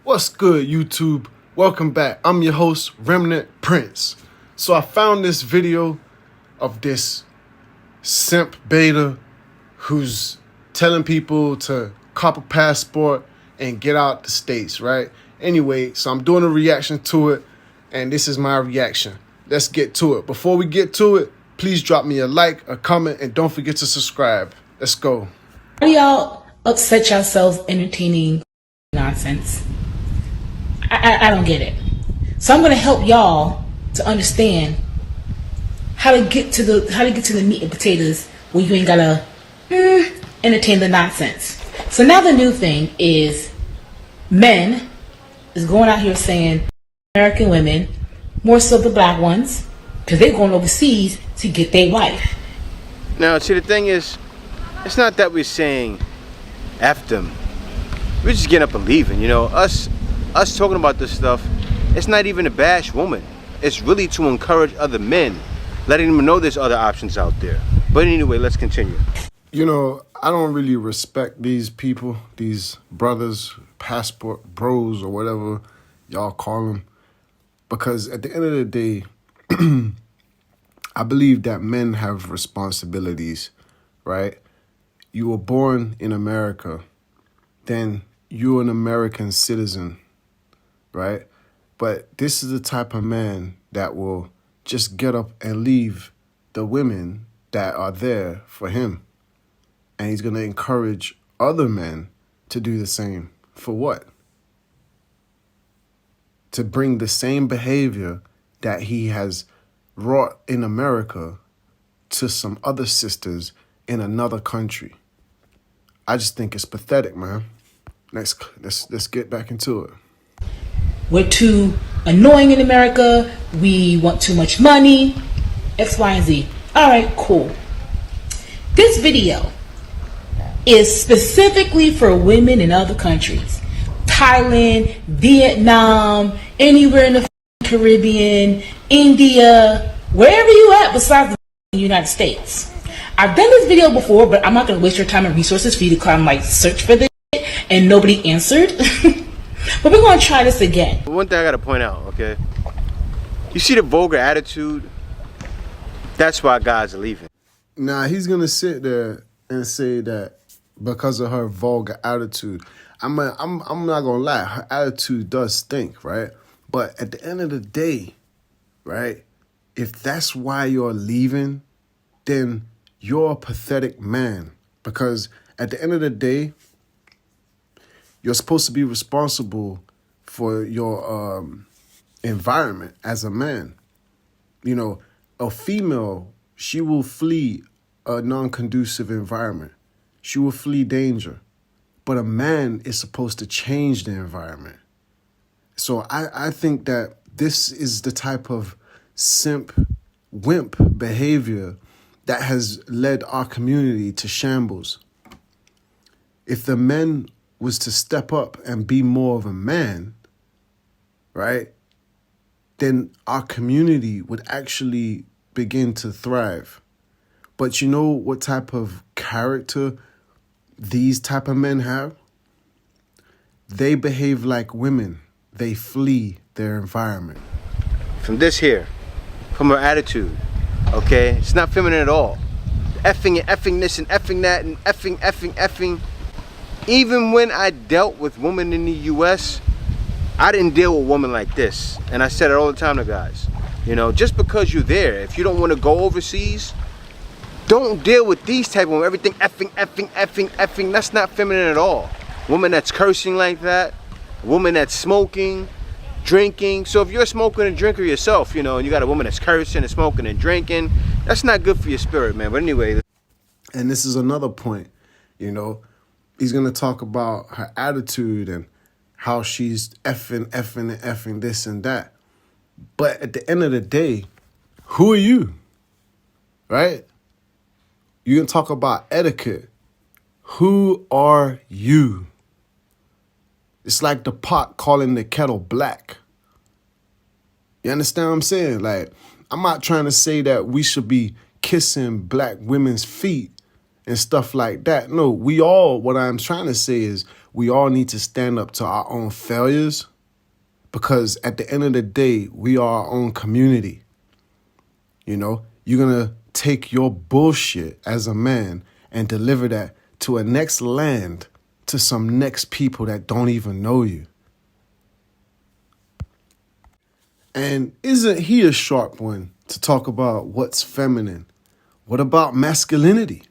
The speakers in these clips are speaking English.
What's good, YouTube? Welcome back. I'm your host, Remnant Prince. So I found this video of this simp beta who's telling people to cop a passport and get out the States, right? Anyway, so I'm doing a reaction to it, and this is my reaction. Let's get to it. Before we get to it, please drop me a like, a comment, and don't forget to subscribe. Let's go. Why do y'all upset yourselves entertaining nonsense? I don't get it. So I'm going to help y'all to understand how to get to the meat and potatoes when you ain't gotta entertain the nonsense. So now the new thing is men is going out here saying American women, more so the black ones, because they're going overseas to get their wife. Now, see, the thing is, it's not that we're saying F them. We're just getting up and leaving, you know. Us talking about this stuff, it's not even to bash women. It's really to encourage other men, letting them know there's other options out there. But anyway, let's continue. You know, I don't really respect these people, these brothers, passport bros, or whatever y'all call them. Because at the end of the day, I believe that men have responsibilities, right? You were born in America, then you're an American citizen, right? But this is the type of man that will just get up and leave the women that are there for him. And he's going to encourage other men to do the same. For what? To bring the same behavior that he has wrought in America to some other sisters in another country. I just think it's pathetic, man. Let's get back into it. We're too annoying in America. We want too much money. X, Y, and Z. All right, cool. This video is specifically for women in other countries. Thailand, Vietnam, anywhere in the Caribbean, India, wherever you at besides the United States. I've done this video before, but I'm not going to waste your time and resources for you to come like search for this and nobody answered. But we're going to try this again. One thing I got to point out, okay? You see the vulgar attitude? That's why guys are leaving. Nah, he's going to sit there and say that because of her vulgar attitude. I'm not going to lie. Her attitude does stink, right? But at the end of the day, right, if that's why you're leaving, then you're a pathetic man. Because at the end of the day, you're supposed to be responsible for your environment as a man. You know, a female, she will flee a non-conducive environment. She will flee danger. But a man is supposed to change the environment. So I think that this is the type of wimp behavior that has led our community to shambles. If the men was to step up and be more of a man, right, then our community would actually begin to thrive. But you know what type of character these type of men have? They behave like women. They flee their environment. From this here, from her attitude, okay? It's not feminine at all. Effing and effing this and effing that and effing. Even when I dealt with women in the US, I didn't deal with women like this. And I said it all the time to guys. You know, just because you're there, if you don't want to go overseas, don't deal with these type of women. Everything effing. That's not feminine at all. Woman that's cursing like that, woman that's smoking, drinking. So if you're a smoker and drinker yourself, you know, and you got a woman that's cursing and smoking and drinking, that's not good for your spirit, man. But anyway. And this is another point, you know. He's going to talk about her attitude and how she's effing this and that. But at the end of the day, who are you? Right? You can talk about etiquette. Who are you? It's like the pot calling the kettle black. You understand what I'm saying? Like, I'm not trying to say that we should be kissing black women's feet and stuff like that. No, what I'm trying to say is we all need to stand up to our own failures, because at the end of the day, we are our own community. You know, you're going to take your bullshit as a man and deliver that to a next land, to some next people that don't even know you. And isn't he a sharp one to talk about what's feminine? What about masculinity?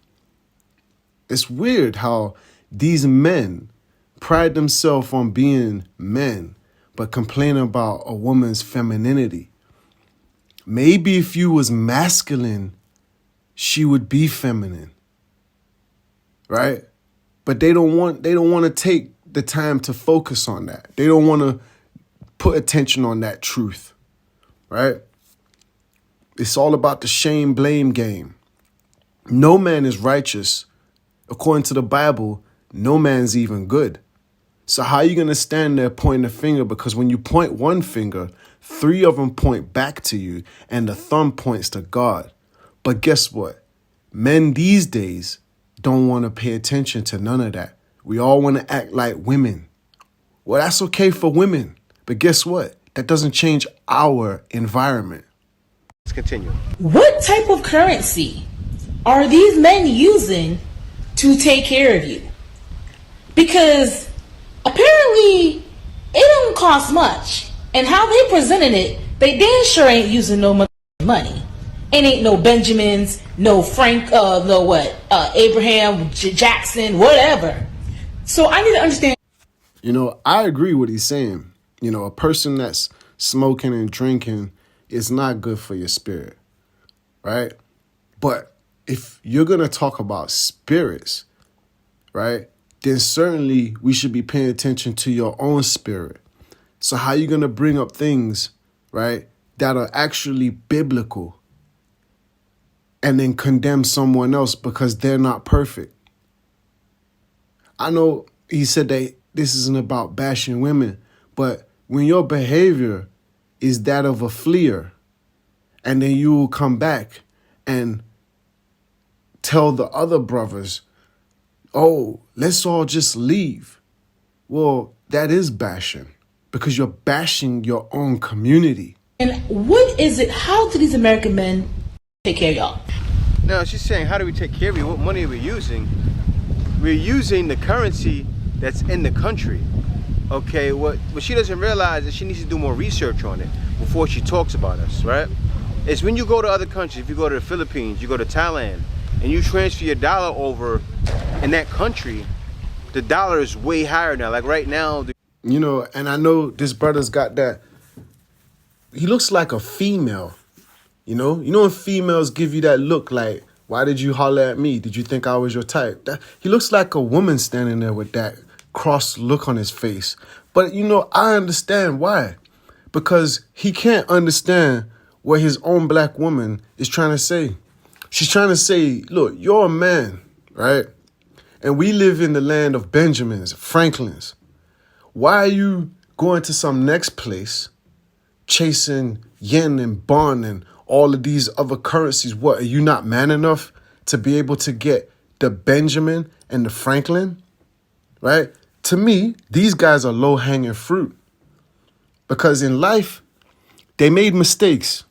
It's weird how these men pride themselves on being men, but complain about a woman's femininity. Maybe if you was masculine, she would be feminine, right? But they don't want to take the time to focus on that. They don't want to put attention on that truth, right? It's all about the shame blame game. No man is righteous. According to the Bible, no man's even good. So how are you going to stand there pointing a finger? Because when you point one finger, 3 of them point back to you and the thumb points to God. But guess what? Men these days don't want to pay attention to none of that. We all want to act like women. Well, that's okay for women. But guess what? That doesn't change our environment. Let's continue. What type of currency are these men using to take care of you? Because apparently it don't cost much. And how they presenting it, they damn sure ain't using no money. It ain't no Benjamins, no Abraham Jackson, whatever. So I need to understand. You know, I agree with what he's saying. You know, a person that's smoking and drinking is not good for your spirit, right? But if you're going to talk about spirits, right, then certainly we should be paying attention to your own spirit. So how are you going to bring up things, right, that are actually biblical and then condemn someone else because they're not perfect? I know he said that this isn't about bashing women, but when your behavior is that of a fleer, and then you will come back and tell the other brothers, oh, let's all just leave. Well, that is bashing, because you're bashing your own community. And what is it? How do these American men take care of y'all? No, she's saying, how do we take care of you? What money are we using? We're using the currency that's in the country. Okay, what she doesn't realize is she needs to do more research on it before she talks about us, right? It's when you go to other countries, if you go to the Philippines, you go to Thailand, and you transfer your dollar over in that country, the dollar is way higher now. Like right now. You know, and I know this brother's got that. He looks like a female, you know? You know when females give you that look like, why did you holler at me? Did you think I was your type? He looks like a woman standing there with that cross look on his face. But, you know, I understand why. Because he can't understand what his own black woman is trying to say. She's trying to say, look, you're a man, right? And we live in the land of Benjamins, Franklins. Why are you going to some next place chasing yen and bond and all of these other currencies? What, are you not man enough to be able to get the Benjamin and the Franklin, right? To me, these guys are low-hanging fruit, because in life, they made mistakes.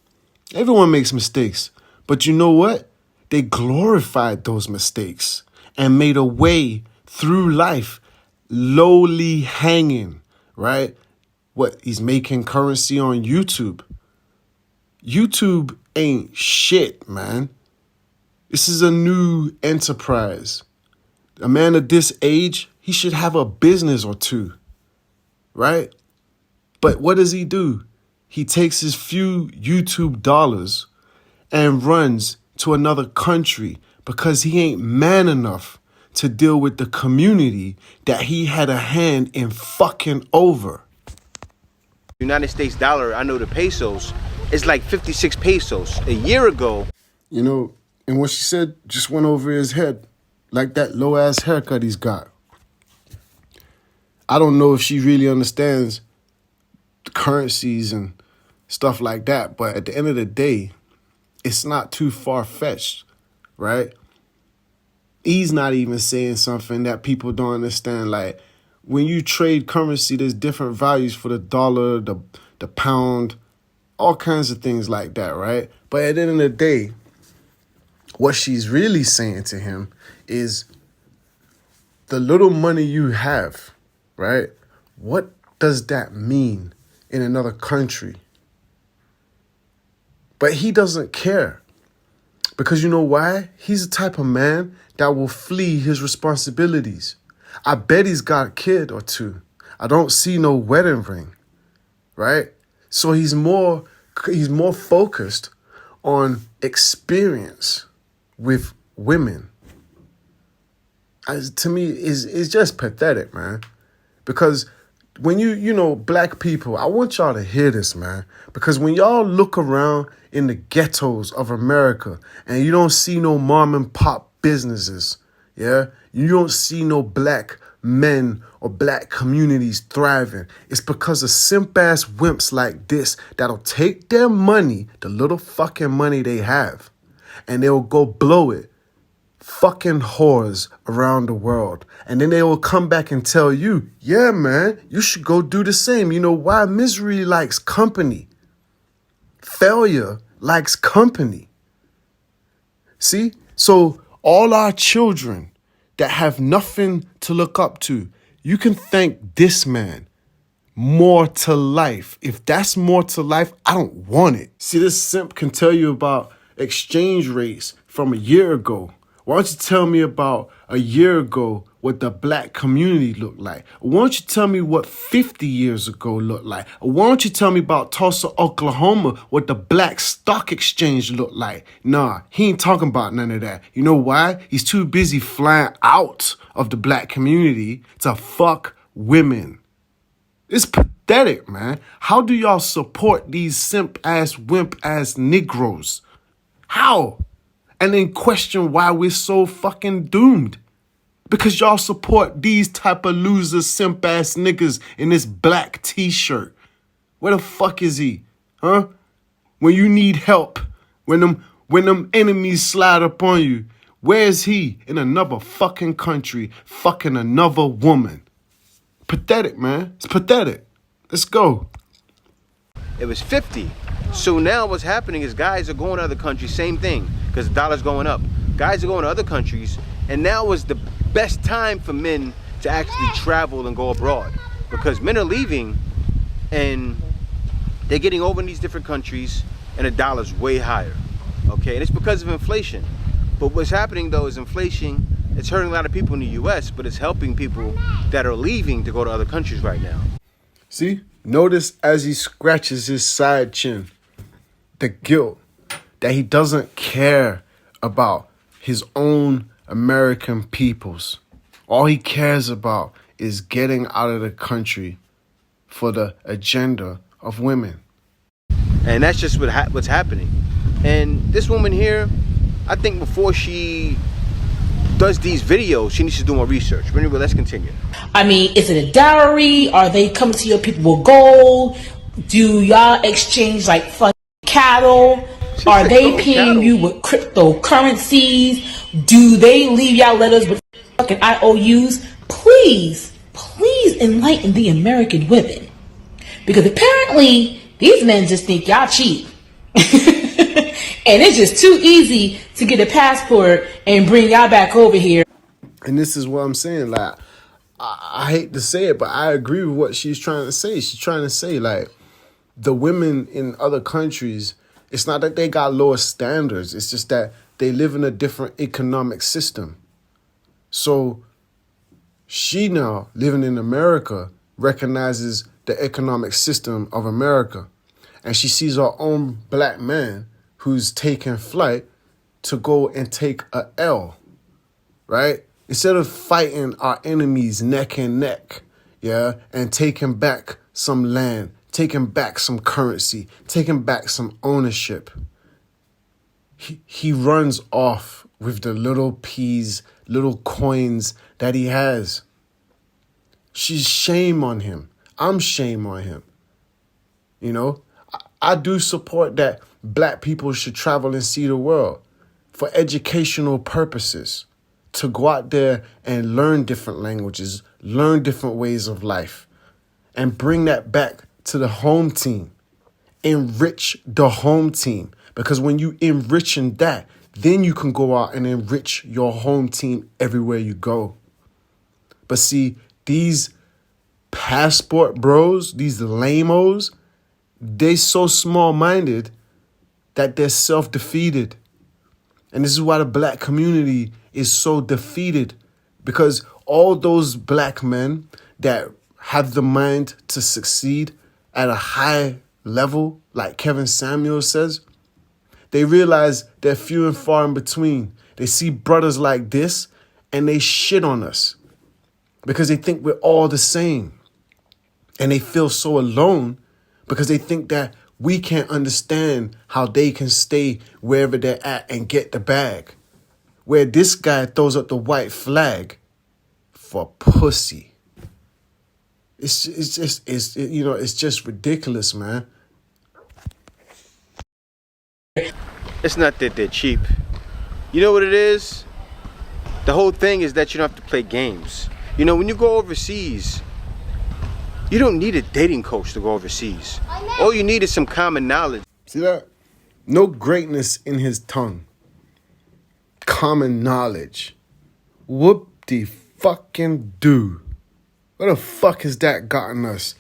Everyone makes mistakes. But you know what? They glorified those mistakes and made a way through life, lowly hanging, right? What, he's making currency on YouTube. YouTube ain't shit, man. This is a new enterprise. A man of this age, he should have a business or two, right? But what does he do? He takes his few YouTube dollars and runs to another country because he ain't man enough to deal with the community that he had a hand in fucking over. United States dollar, I know the pesos, is like 56 pesos. A year ago. You know, and what she said just went over his head, like that low-ass haircut he's got. I don't know if she really understands the currencies and stuff like that, but at the end of the day, It's not too far-fetched, right? He's not even saying something that people don't understand. Like, when you trade currency, there's different values for the dollar, the pound, all kinds of things like that, right? But at the end of the day, what she's really saying to him is, the little money you have, right? What does that mean in another country? But he doesn't care. Because you know why? He's the type of man that will flee his responsibilities. I bet he's got a kid or two. I don't see no wedding ring, right? So he's more focused on experience with women. To me, is just pathetic, man. Because when you know, black people, I want y'all to hear this, man. Because when y'all look around in the ghettos of America and you don't see no mom and pop businesses, yeah, you don't see no black men or black communities thriving, it's because of simp ass wimps like this that'll take their money, the little fucking money they have, and they'll go blow it fucking whores around the world. And then they will come back and tell you, yeah, man, you should go do the same. You know why? Misery likes company. Failure likes company. See? So all our children that have nothing to look up to, you can thank this man. More to life. If that's more to life, I don't want it. See, this simp can tell you about exchange rates from a year ago. Why don't you tell me about a year ago what the black community looked like? Why don't you tell me what 50 years ago looked like? Why don't you tell me about Tulsa, Oklahoma, what the black stock exchange looked like? Nah, he ain't talking about none of that. You know why? He's too busy flying out of the black community to fuck women. It's pathetic, man. How do y'all support these simp-ass, wimp-ass Negroes? How? And then question why we're so fucking doomed. Because y'all support these type of losers, simp-ass niggas in this black t-shirt. Where the fuck is he? Huh? When you need help, when them enemies slide up on you, where is he? In another fucking country, fucking another woman. Pathetic, man. It's pathetic. Let's go. It was 50. So now what's happening is guys are going to other countries, same thing, because the dollar's going up. Guys are going to other countries, and now is the best time for men to actually travel and go abroad, because men are leaving and they're getting over in these different countries and the dollar's way higher, okay? And it's because of inflation. But what's happening though is inflation, it's hurting a lot of people in the US, but it's helping people that are leaving to go to other countries right now. See? Notice as he scratches his side chin, the guilt that he doesn't care about his own American peoples. All he cares about is getting out of the country for the agenda of women. And that's just what's happening. And this woman here, I think before she does these videos, she needs to do more research. But anyway, let's continue. I mean, is it a dowry? Are they coming to your people with gold? Do y'all exchange like fucking cattle? Are they paying you with cryptocurrencies? Do they leave y'all letters with fucking IOUs? Please, please enlighten the American women. Because apparently, these men just think y'all cheap. And it's just too easy to get a passport and bring y'all back over here. And this is what I'm saying. Like, I hate to say it, but I agree with what she's trying to say. She's trying to say, like, the women in other countries, it's not that they got lower standards. It's just that they live in a different economic system. So she now, living in America, recognizes the economic system of America. And she sees her own black man who's taking flight to go and take a L, right? Instead of fighting our enemies neck and neck, yeah, and taking back some land, taking back some currency, taking back some ownership, he runs off with the little peas, little coins that he has. She's shame on him. I'm shame on him. You know, I do support that black people should travel and see the world for educational purposes, to go out there and learn different languages, learn different ways of life, and bring that back to the home team. Enrich the home team. Because when you enriching that, then you can go out and enrich your home team everywhere you go. But see, these passport bros, these lame-os, they so small-minded that they're self-defeated. And this is why the black community is so defeated. Because all those black men that have the mind to succeed at a high level, like Kevin Samuel says, they realize they're few and far in between. They see brothers like this and they shit on us because they think we're all the same. And they feel so alone because they think that we can't understand how they can stay wherever they're at and get the bag. Where this guy throws up the white flag for pussy. It's just ridiculous, man. It's not that they're cheap. You know what it is? The whole thing is that you don't have to play games. You know, when you go overseas, you don't need a dating coach to go overseas. All you need is some common knowledge. See that? No greatness in his tongue. Common knowledge. Whoop-de-fucking-do. What the fuck has that gotten us?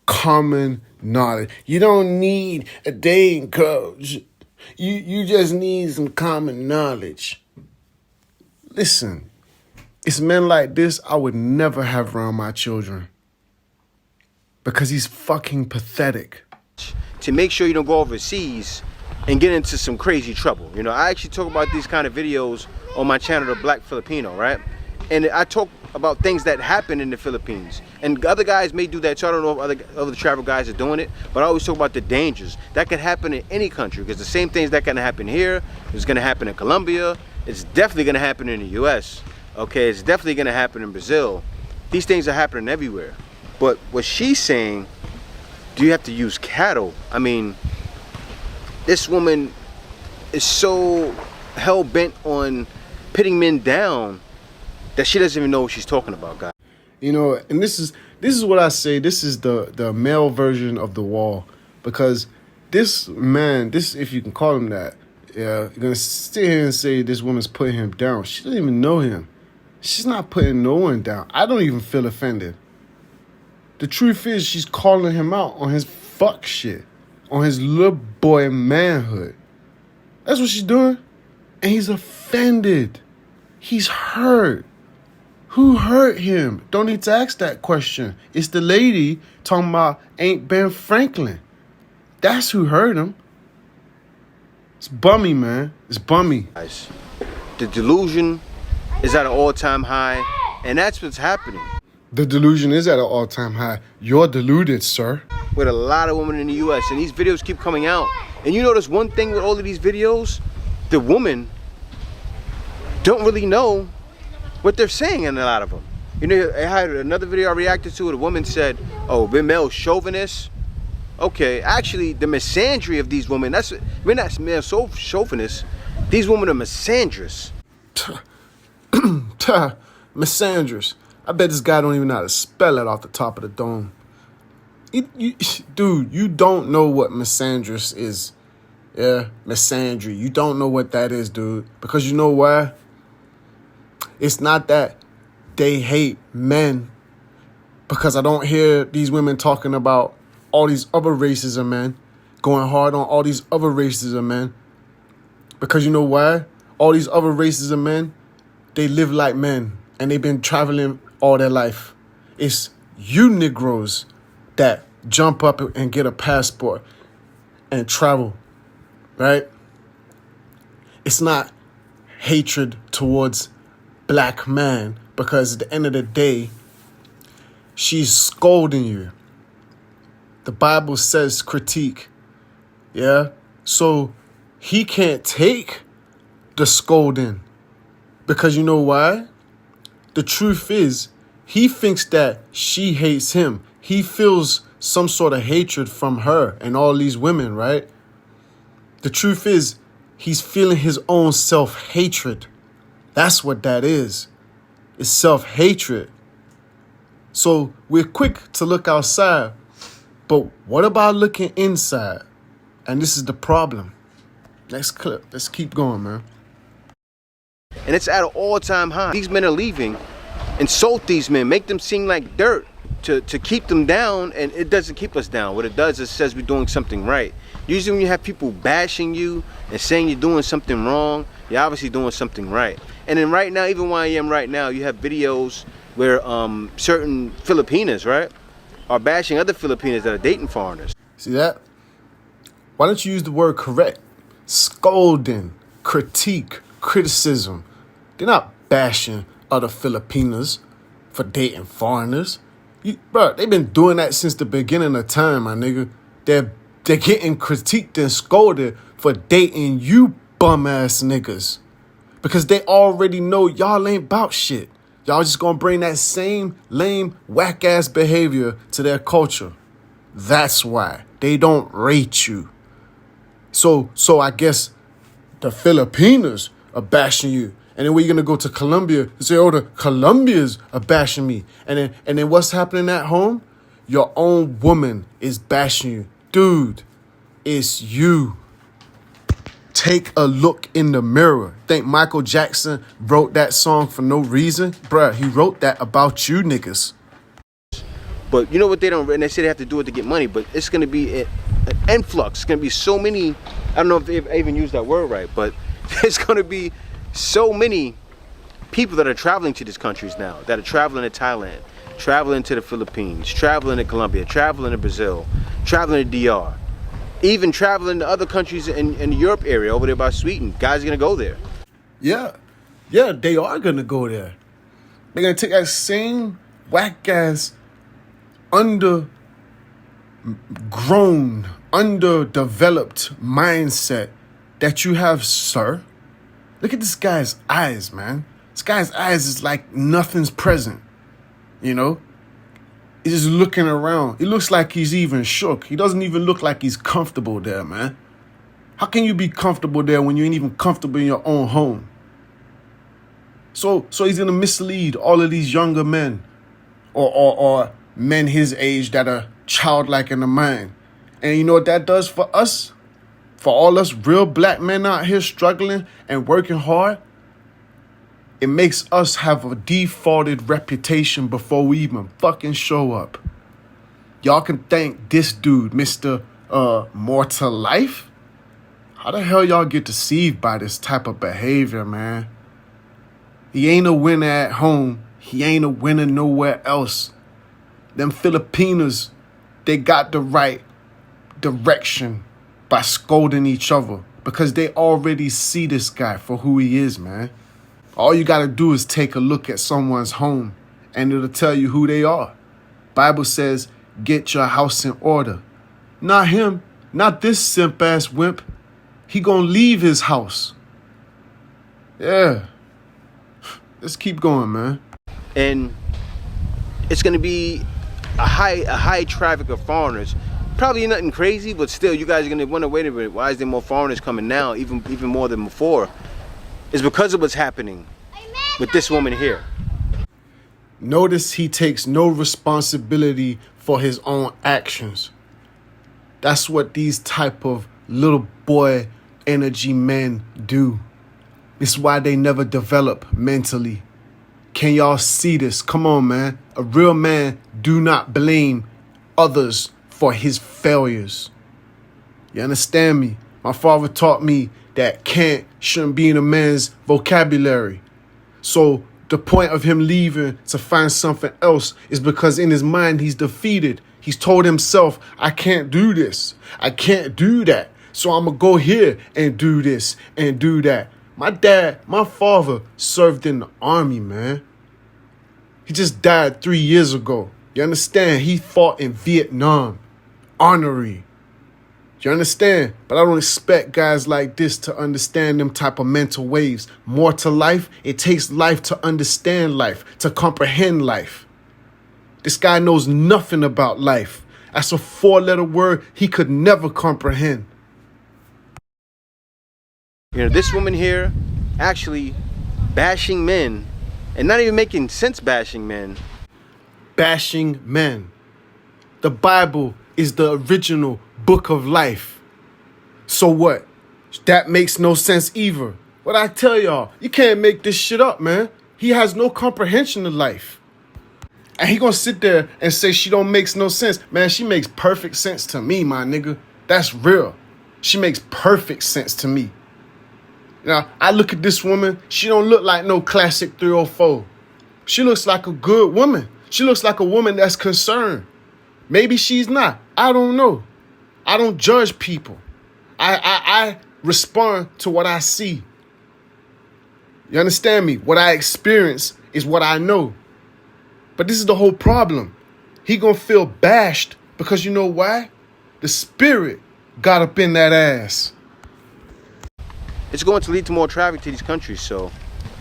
Common knowledge. You don't need a dating coach. You just need some common knowledge. Listen, it's men like this I would never have around my children. Because he's fucking pathetic. To make sure you don't go overseas and get into some crazy trouble. You know, I actually talk about these kind of videos on my channel, The Black Filipino, right? And I talk about things that happen in the Philippines. And other guys may do that, so I don't know if other travel guys are doing it, but I always talk about the dangers. That could happen in any country, because the same things that can happen here is gonna happen in Colombia. It's definitely gonna happen in the US, okay? It's definitely gonna happen in Brazil. These things are happening everywhere. But what she's saying, do you have to use cattle? I mean, this woman is so hell-bent on pitting men down that she doesn't even know what she's talking about, guys. You know, and this is what I say. This is the male version of the wall. Because this man, if you can call him that, yeah, you're going to sit here and say this woman's putting him down. She doesn't even know him. She's not putting no one down. I don't even feel offended. The truth is she's calling him out on his fuck shit. On his little boy manhood. That's what she's doing. And he's offended. He's hurt. Who hurt him? Don't need to ask that question. It's the lady talking about ain't Ben Franklin. That's who hurt him. It's bummy, man. It's bummy. The delusion is at an all-time high, and that's what's happening. The delusion is at an all-time high. You're deluded, sir. With a lot of women in the US, and these videos keep coming out. And you notice one thing with all of these videos? The women don't really know what they're saying in a lot of them. You know, I had another video I reacted to. The woman said, "Oh, we're male chauvinists." Okay, actually, the misandry of these women, we're not male chauvinists. These women are misandrous. Misandrous. I bet this guy don't even know how to spell it off the top of the dome. Dude, you don't know what misandrous is. Yeah, misandry. You don't know what that is, dude. Because you know why? It's not that they hate men. Because I don't hear these women talking about all these other races of men. Going hard on all these other races of men. Because you know why? All these other races of men, they live like men. And they've been traveling all their life. It's you Negroes that jump up and get a passport and travel. Right? It's not hatred towards black man, because at the end of the day, she's scolding you. The Bible says critique. Yeah? So he can't take the scolding. Because you know why? The truth is, he thinks that she hates him. He feels some sort of hatred from her and all these women, right? The truth is, he's feeling his own self-hatred. That's what that is. It's self-hatred. So we're quick to look outside, but what about looking inside? And this is the problem. Next clip. Let's keep going, man. And it's at an all-time high. These men are leaving. Insult these men. Make them seem like dirt to keep them down, and it doesn't keep us down. What it does is it says we're doing something right. Usually when you have people bashing you and saying you're doing something wrong, you're obviously doing something right. And then right now, even where I am right now, you have videos where certain Filipinas, right, are bashing other Filipinas that are dating foreigners. See that? Why don't you use the word correct? Scolding, critique, criticism. They're not bashing other Filipinas for dating foreigners. Bro, they've been doing that since the beginning of time, my nigga. They're getting critiqued and scolded for dating you bum-ass niggas. Because they already know y'all ain't about shit. Y'all just gonna bring that same lame, whack-ass behavior to their culture. That's why they don't rate you. So I guess the Filipinos are bashing you. And then we're gonna go to Colombia and say, oh, the Colombians are bashing me. And then what's happening at home? Your own woman is bashing you. Dude, it's you. Take a look in the mirror. Think Michael Jackson wrote that song for no reason? Bruh, he wrote that about you niggas. But you know what they don't, and they say they have to do it to get money, but it's going to be an influx. It's going to be so many, I don't know if I even used that word right, but there's going to be so many people that are traveling to these countries now, that are traveling to Thailand, traveling to the Philippines, traveling to Colombia, traveling to Brazil, traveling to DR, even traveling to other countries in the Europe area over there by Sweden. Guys are going to go there. Yeah, they are going to go there. They're going to take that same whack-ass, undergrown, underdeveloped mindset that you have, sir. Look at this guy's eyes, man. This guy's eyes is like nothing's present, you know? He's just looking around. He looks like he's even shook. He doesn't even look like he's comfortable there, man. How can you be comfortable there when you ain't even comfortable in your own home? So he's gonna mislead all of these younger men or men his age that are childlike in the mind. And you know what that does for us? For all us real black men out here struggling and working hard, it makes us have a defaulted reputation before we even fucking show up. Y'all can thank this dude, Mr. More to Life. How the hell y'all get deceived by this type of behavior, man? He ain't a winner at home. He ain't a winner nowhere else. Them Filipinos, they got the right direction by scolding each other because they already see this guy for who he is, man. All you got to do is take a look at someone's home and it'll tell you who they are. Bible says, get your house in order. Not him, not this simp-ass wimp. He gonna leave his house. Yeah. Let's keep going, man. And it's going to be a high traffic of foreigners. Probably nothing crazy, but still, you guys are going to wonder, wait a minute, why is there more foreigners coming now, even more than before? It's because of what's happening with this woman here. Notice he takes no responsibility for his own actions. That's what these type of little boy energy men do. It's why they never develop mentally. Can y'all see this? Come on, man. A real man do not blame others for his failures. You understand me? My father taught me that shouldn't be in a man's vocabulary. So the point of him leaving to find something else is because in his mind he's defeated. He's told himself, I can't do this. I can't do that. So I'm going to go here and do this and do that. My father served in the army, man. He just died 3 years ago. You understand? He fought in Vietnam. Honorary. You understand? But I don't expect guys like this to understand them type of mental waves. More to life, it takes life to understand life, to comprehend life. This guy knows nothing about life. That's a 4-letter word he could never comprehend. You know, this woman here actually bashing men and not even making sense bashing men. Bashing men. The Bible is the original book of life. So what? That makes no sense either. What I tell y'all, you can't make this shit up, man. He has no comprehension of life. And he gonna sit there and say she don't makes no sense. Man, she makes perfect sense to me, my nigga. That's real. She makes perfect sense to me. Now, I look at this woman, she don't look like no classic 304. She looks like a good woman. She looks like a woman that's concerned. Maybe she's not. I don't know. I don't judge people. I respond to what I see. You understand me? What I experience is what I know. But this is the whole problem. He gonna feel bashed because you know why? The spirit got up in that ass. It's going to lead to more traffic to these countries. So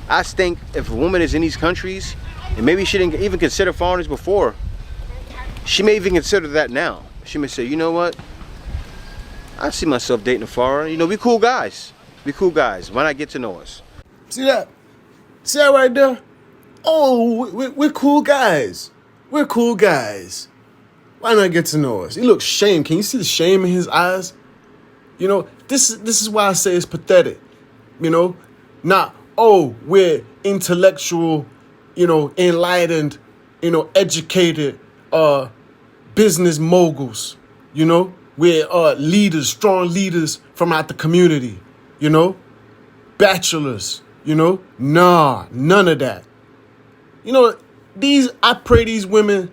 I think if a woman is in these countries, and maybe she didn't even consider foreigners before, she may even consider that now. She may say, you know what? I see myself dating a foreigner. You know, we cool guys. We cool guys. Why not get to know us? See that? See that right there? Oh, we're cool guys. We're cool guys. Why not get to know us? He looks shame. Can you see the shame in his eyes? You know, this is why I say it's pathetic. You know, not, oh, we're intellectual, you know, enlightened, you know, educated, business moguls. You know, we're leaders, strong leaders from out the community. You know, bachelors. You know, nah, none of that. You know, I pray these women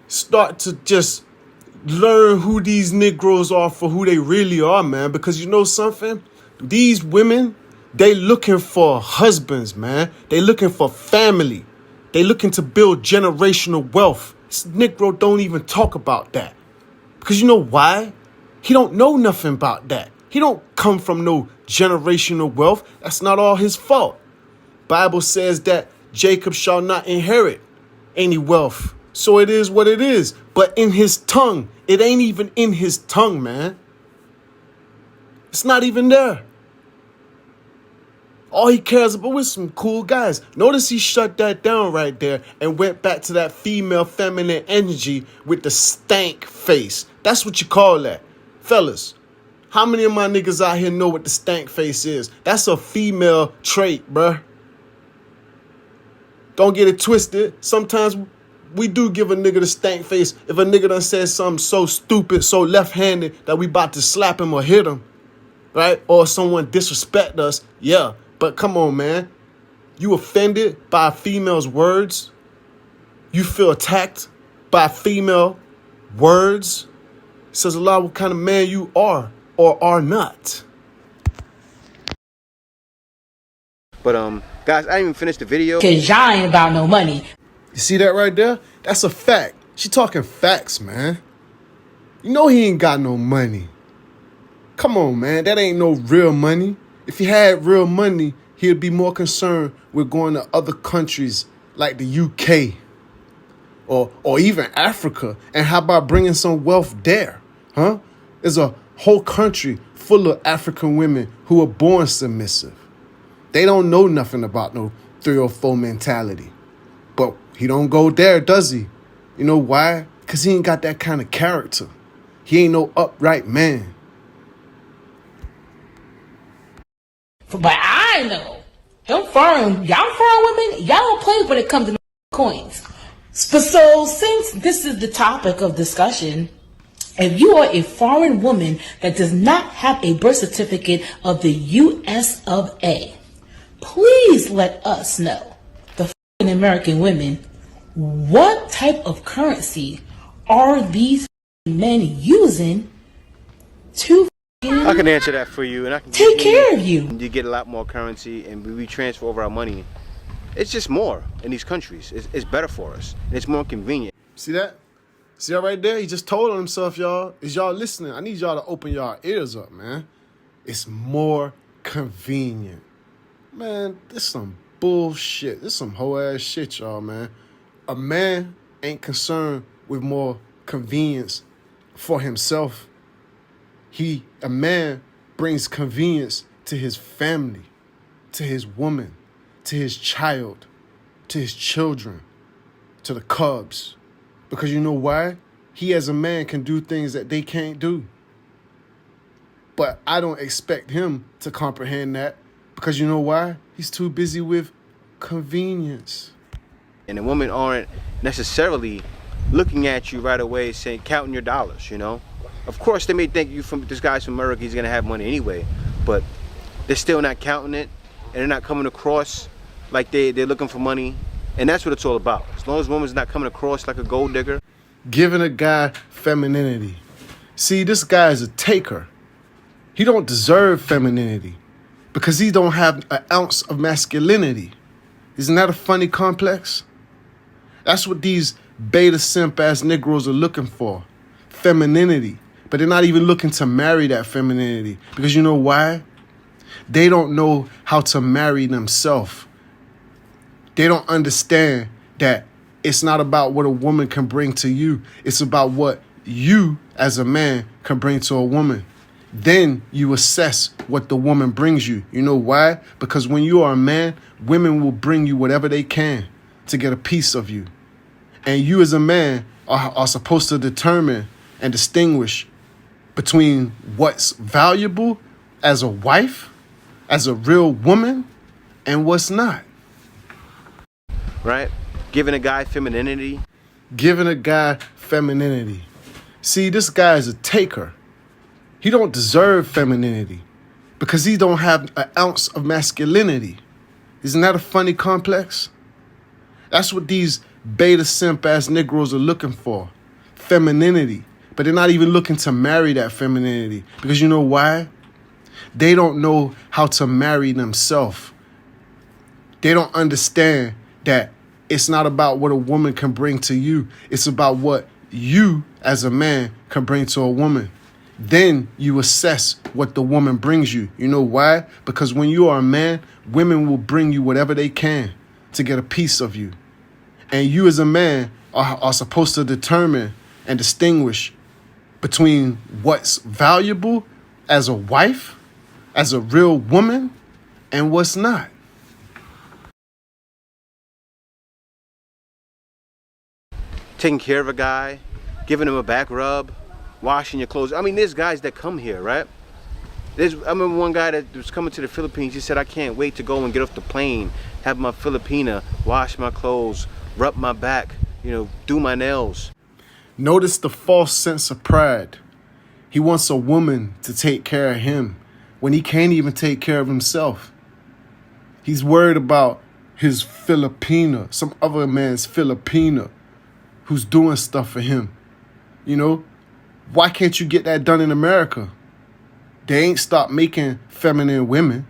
start to just learn who these Negroes are for who they really are, man. Because you know something? These women, they looking for husbands, man. They looking for family. They looking to build generational wealth. This Negro don't even talk about that. Because you know why? He don't know nothing about that. He don't come from no generational wealth. That's not all his fault. Bible says that Jacob shall not inherit any wealth. So it is what it is. But in his tongue, it ain't even in his tongue, man. It's not even there. All he cares about was some cool guys. Notice he shut that down right there and went back to that female feminine energy with the stank face. That's what you call that. Fellas, how many of my niggas out here know what the stank face is? That's a female trait, bruh. Don't get it twisted. Sometimes we do give a nigga the stank face if a nigga done said something so stupid, so left-handed that we about to slap him or hit him, right? Or someone disrespect us. Yeah, but come on, man. You offended by a female's words? You feel attacked by female words? It says a lot what kind of man you are or are not. But guys, I didn't even finish the video. Cause y'all ain't about no money. You see that right there? That's a fact. She talking facts, man. You know he ain't got no money. Come on, man. That ain't no real money. If he had real money, he'd be more concerned with going to other countries like the UK or even Africa. And how about bringing some wealth there? Huh? There's a whole country full of African women who are born submissive. They don't know nothing about no 304 mentality. But he don't go there, does he? You know why? Because he ain't got that kind of character. He ain't no upright man. But I know y'all foreign women, y'all don't play when it comes to coins. So since this is the topic of discussion, if you are a foreign woman that does not have a birth certificate of the US of A, please let us know, the American women, what type of currency are these men using to I can answer that for you, and I can take care of you. You get a lot more currency, and we transfer over our money. It's just more in these countries. It's better for us, and it's more convenient. See that? See that right there? He just told on himself, y'all. Is y'all listening? I need y'all to open y'all ears up, man. It's more convenient. Man, this some bullshit. This some whole ass shit, y'all, man. A man ain't concerned with more convenience for himself. A man brings convenience to his family, to his woman, to his child, to his children, to the cubs. Because you know why? He as a man can do things that they can't do. But I don't expect him to comprehend that because you know why? He's too busy with convenience. And the women aren't necessarily looking at you right away saying, counting your dollars, you know? Of course, they may think this guy's from America, he's gonna have money anyway, but they're still not counting it, and they're not coming across like they're looking for money, and that's what it's all about. As long as woman's not coming across like a gold digger. Giving a guy femininity. See, this guy is a taker. He don't deserve femininity because he don't have an ounce of masculinity. Isn't that a funny complex? That's what these beta simp ass Negroes are looking for. Femininity. But they're not even looking to marry that femininity. Because you know why? They don't know how to marry themselves. They don't understand that it's not about what a woman can bring to you. It's about what you as a man can bring to a woman. Then you assess what the woman brings you. You know why? Because when you are a man, women will bring you whatever they can to get a piece of you. And you as a man are supposed to determine and distinguish between what's valuable as a wife, as a real woman, and what's not. Right? Giving a guy femininity. Giving a guy femininity. See, this guy is a taker. He don't deserve femininity because he don't have an ounce of masculinity. Isn't that a funny complex? That's what these beta simp ass Negroes are looking for. Femininity. But they're not even looking to marry that femininity. Because you know why? They don't know how to marry themselves. They don't understand that it's not about what a woman can bring to you. It's about what you as a man can bring to a woman. Then you assess what the woman brings you. You know why? Because when you are a man, women will bring you whatever they can to get a piece of you. And you as a man are supposed to determine and distinguish between what's valuable as a wife, as a real woman, and what's not. Taking care of a guy, giving him a back rub, washing your clothes. I mean, there's guys that come here, right? I remember one guy that was coming to the Philippines. He said, I can't wait to go and get off the plane, have my Filipina wash my clothes, rub my back, do my nails. Notice the false sense of pride. He wants a woman to take care of him when he can't even take care of himself. He's worried about his Filipina, some other man's Filipina, who's doing stuff for him. Why can't you get that done in America? They ain't stopped making feminine women.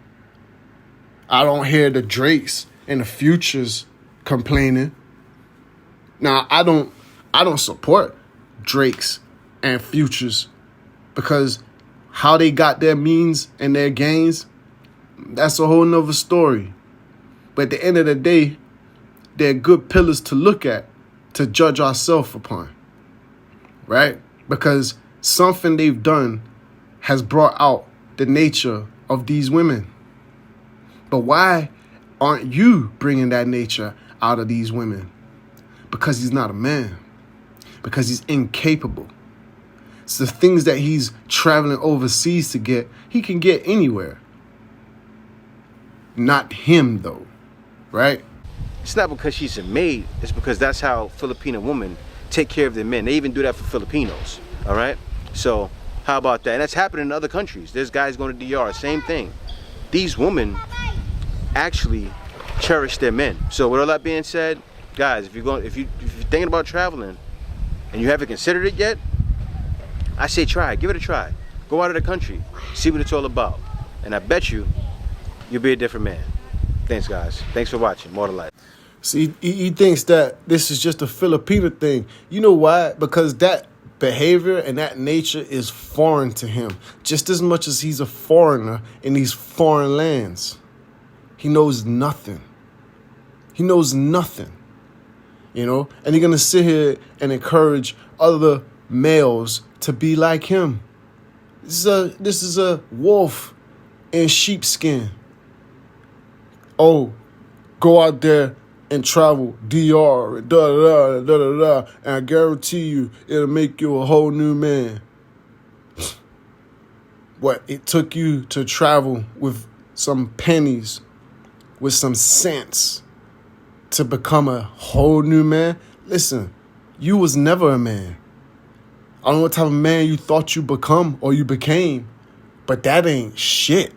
I don't hear the Drakes and the Futures complaining. Now, I don't support Drakes and Futures because how they got their means and their gains, that's a whole nother story. But at the end of the day, they're good pillars to look at, to judge ourselves upon, right? Because something they've done has brought out the nature of these women. But why aren't you bringing that nature out of these women? Because he's not a man. Because he's incapable. It's the things that he's traveling overseas to get, he can get anywhere. Not him, though, right? It's not because she's a maid. It's because that's how Filipino women take care of their men. They even do that for Filipinos, all right? So how about that? And that's happening in other countries. There's guys going to DR, same thing. These women actually cherish their men. So with all that being said, guys, if you're thinking about traveling and you haven't considered it yet, I say try it. Give it a try. Go out of the country, see what it's all about, and I bet you'll be a different man. Thanks, guys. Thanks for watching. More to life. See, he thinks that this is just a Filipino thing. You know why? Because that behavior and that nature is foreign to him, just as much as he's a foreigner in these foreign lands. He knows nothing. He knows nothing. And you're going to sit here and encourage other males to be like him. This is a wolf in sheepskin. Oh, go out there and travel, DR, da da da da da da, and I guarantee you it'll make you a whole new man. What, it took you to travel with some pennies, with some cents, to become a whole new man? Listen, you was never a man. I don't know what type of man you thought you become or you became, but that ain't shit.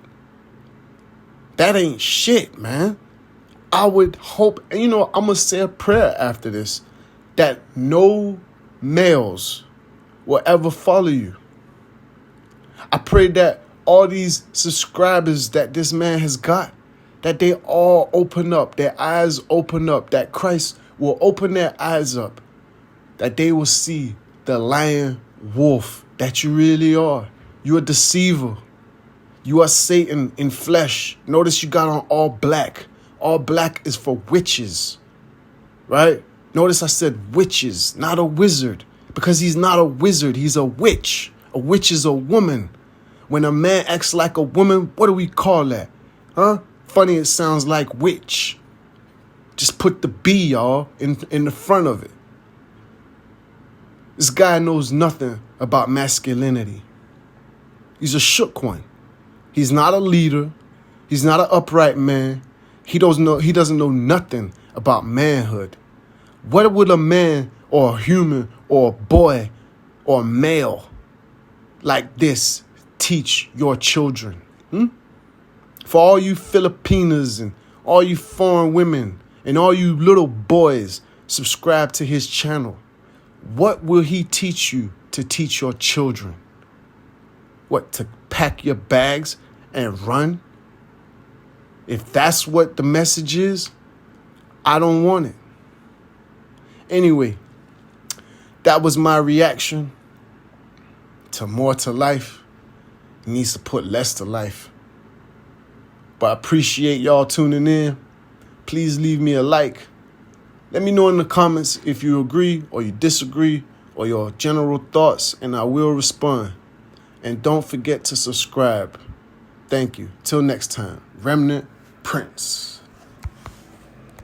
That ain't shit, man. I would hope, and I'm going to say a prayer after this, that no males will ever follow you. I pray that all these subscribers that this man has got, that they all open up, their eyes open up, that Christ will open their eyes up, that they will see the lion wolf that you really are. You're a deceiver. You are Satan in flesh. Notice you got on all black. All black is for witches, right? Notice I said witches, not a wizard, because he's not a wizard. He's a witch. A witch is a woman. When a man acts like a woman, what do we call that? Huh? Funny, it sounds like witch. Just put the B, y'all, in the front of it. This guy knows nothing about masculinity. He's a shook one. He's not a leader. He's not an upright man. He doesn't know nothing about manhood. What would a man or a human or a boy or a male like this teach your children? For all you Filipinas and all you foreign women and all you little boys, subscribe to his channel. What will he teach you to teach your children? What, to pack your bags and run? If that's what the message is, I don't want it. Anyway, that was my reaction to More to Life. It needs to put less to life. But I appreciate y'all tuning in. Please leave me a like. Let me know in the comments if you agree or you disagree or your general thoughts, and I will respond. And don't forget to subscribe. Thank you. Till next time, Remnant Prince.